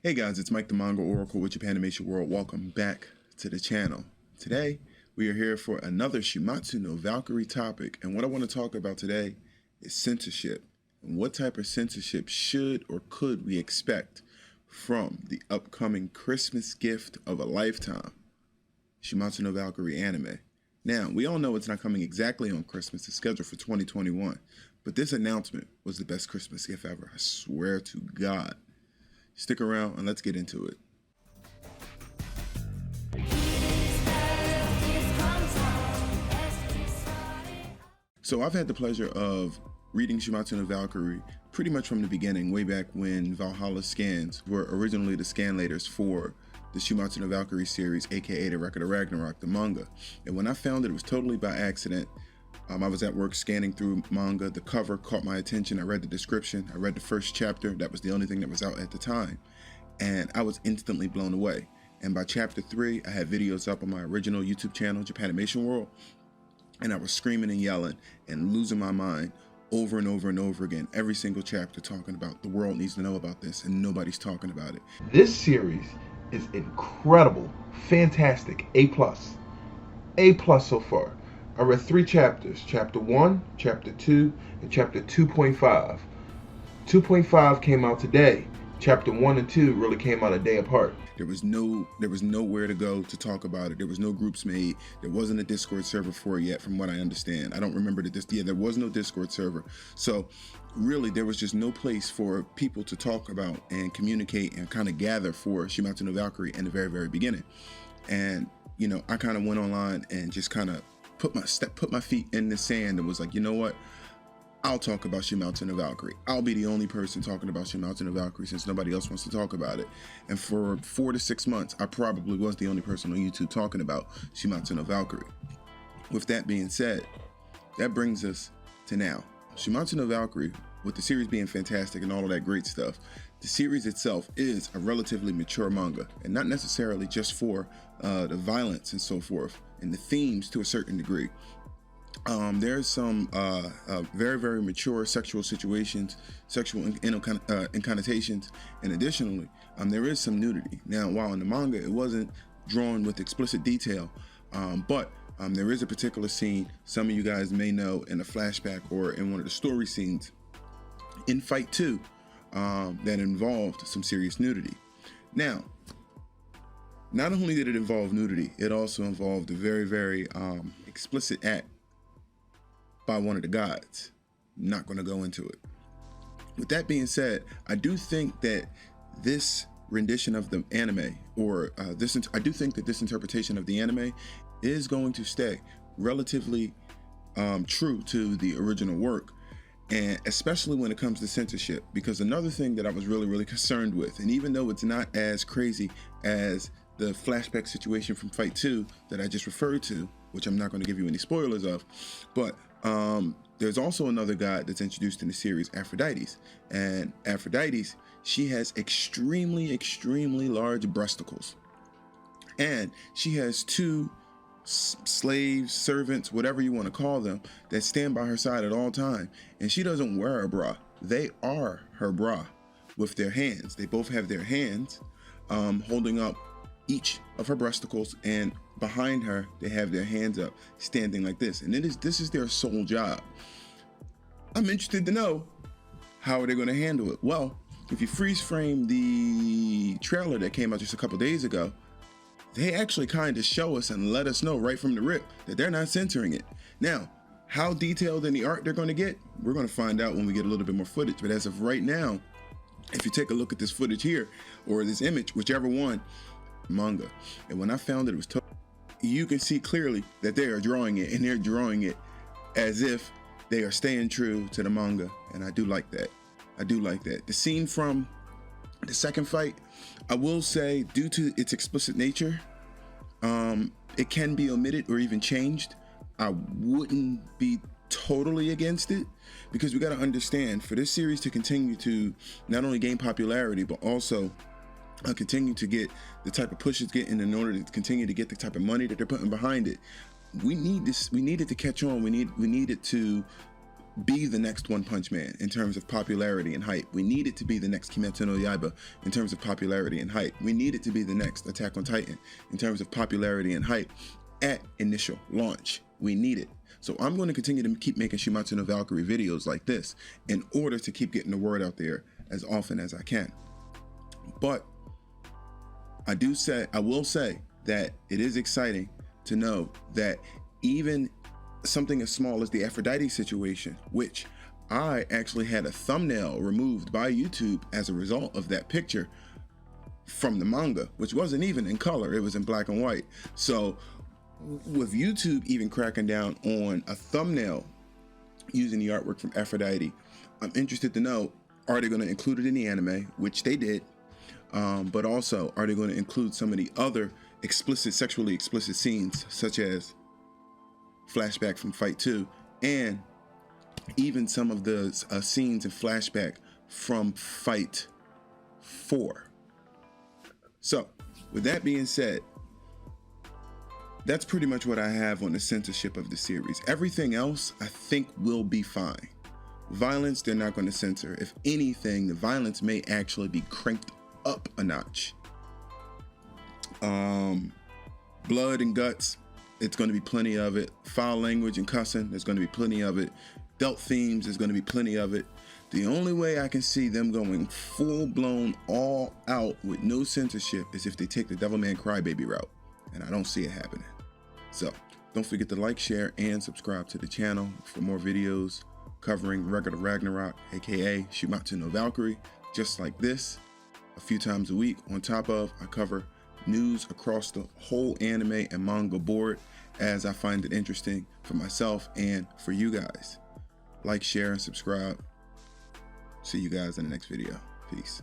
Hey guys, it's Mike the Manga Oracle with Japanimation World. Welcome back to the channel. Today, we are here for another Shimatsu no Valkyrie topic, and what I want to talk about today is censorship. And what type of censorship should or could we expect from the upcoming Christmas gift of a lifetime, Shimatsu no Valkyrie anime. Now, we all know it's not coming exactly on Christmas. It's scheduled for 2021, but this announcement was the best Christmas gift ever. I swear to God. Stick around and let's get into it. So I've had the pleasure of reading Shimatsu no Valkyrie pretty much from the beginning, way back when Valhalla scans were originally the scanlators for the Shimatsu no Valkyrie series, aka the Recordoffragnarok, the manga. And when I found it was totally by accident. I was at work scanning through manga. The cover caught my attention. I read the description. I read the first chapter. That was the only thing that was out at the time. And I was instantly blown away. And by chapter 3, I had videos up on my original YouTube channel, Japanimation World. And I was screaming and yelling and losing my mind over and over and over again. Every single chapter talking about the world needs to know about this and nobody's talking about it. This series is incredible, fantastic, A+. A+ so far. I read 3 chapters, chapter 1, chapter 2, and chapter 2.5. 2.5 came out today. Chapter 1 and 2 really came out a day apart. There was nowhere to go to talk about it. There was no groups made. There wasn't a Discord server for it yet, from what I understand. I don't remember there was no Discord server. So really, there was just no place for people to talk about and communicate and kind of gather for Shimatsu no Valkyrie in the very, very beginning. And, you know, I kind of went online and just kind of put my feet in the sand and was like, you know what? I'll talk about Shimatsu no Valkyrie. I'll be the only person talking about Shimatsu no Valkyrie since nobody else wants to talk about it. And for 4 to 6 months, I probably was the only person on YouTube talking about Shimatsu no Valkyrie. With that being said, that brings us to now. Shimatsu no Valkyrie, with the series being fantastic and all of that great stuff, the series itself is a relatively mature manga, and not necessarily just for the violence and so forth, and the themes to a certain degree. There's some very, very mature sexual situations, sexual incantations, and additionally, there is some nudity. Now, while in the manga, it wasn't drawn with explicit detail, but there is a particular scene some of you guys may know in a flashback or in one of the story scenes in Fight 2 that involved some serious nudity. Now, not only did it involve nudity, it also involved a very, very explicit act by one of the gods. Not going to go into it. With that being said, I do think that this rendition of the anime, or I do think that this interpretation of the anime is going to stay relatively true to the original work, and especially when it comes to censorship, because another thing that I was really, really concerned with, and even though it's not as crazy as the flashback situation from Fight 2 that I just referred to, which I'm not going to give you any spoilers of, but there's also another god that's introduced in the series, Aphrodite. And Aphrodite, she has extremely, extremely large breasticles. And she has 2 slaves, servants, whatever you want to call them, that stand by her side at all time. And she doesn't wear a bra. They are her bra with their hands. They both have their hands holding up each of her breasticles, and behind her they have their hands up standing like this, and this is their sole job. I'm interested to know, how are they going to handle it? Well, if you freeze frame the trailer that came out just a couple days ago, they actually kind of show us and let us know right from the rip that they're not censoring it. Now, how detailed in the art they're going to get, we're going to find out when we get a little bit more footage. But as of right now, if you take a look at this footage here, or this image, whichever one, manga. And when I found it was you can see clearly that they are drawing it, and they're drawing it as if they are staying true to the manga, and I do like that. I do like that. The scene from the second fight, I will say, due to its explicit nature, it can be omitted or even changed. I wouldn't be totally against it, because we got to understand, for this series to continue to not only gain popularity but also continue to get the type of push it's getting, in order to continue to get the type of money that they're putting behind it, we need this. We need it to catch on. We need it to be the next One Punch Man in terms of popularity and hype. We need it to be the next Kimetsu no Yaiba in terms of popularity and hype. We need it to be the next Attack on Titan in terms of popularity and hype at initial launch. We need it. So I'm going to continue to keep making Shumatsu no Valkyrie videos like this in order to keep getting the word out there as often as I can. But I will say that it is exciting to know that even something as small as the Aphrodite situation, which I actually had a thumbnail removed by YouTube as a result of that picture from the manga, which wasn't even in color, it was in black and white. So with YouTube even cracking down on a thumbnail using the artwork from Aphrodite, I'm interested to know, are they going to include it in the anime, which they did, but also are they going to include some of the other sexually explicit scenes, such as flashback from Fight 2 and even some of the scenes in flashback from Fight 4. So with that being said, that's pretty much what I have on the censorship of the series. Everything else I think will be fine. Violence, they're not going to censor. If anything, the violence may actually be cranked up a notch. Blood and guts, it's going to be plenty of it. Foul language and cussing, there's going to be plenty of it. Adult themes, there's going to be plenty of it. The only way I can see them going full-blown all out with no censorship is if they take the Devilman Crybaby route, and I don't see it happening. So don't forget to like, share, and subscribe to the channel for more videos covering Recordoffragnarok, aka Shumatsu no Valkyrie, just like this, a few times a week. On top of, I cover news across the whole anime and manga board as I find it interesting for myself and for you guys. Like, share, and subscribe. See you guys in the next video. Peace.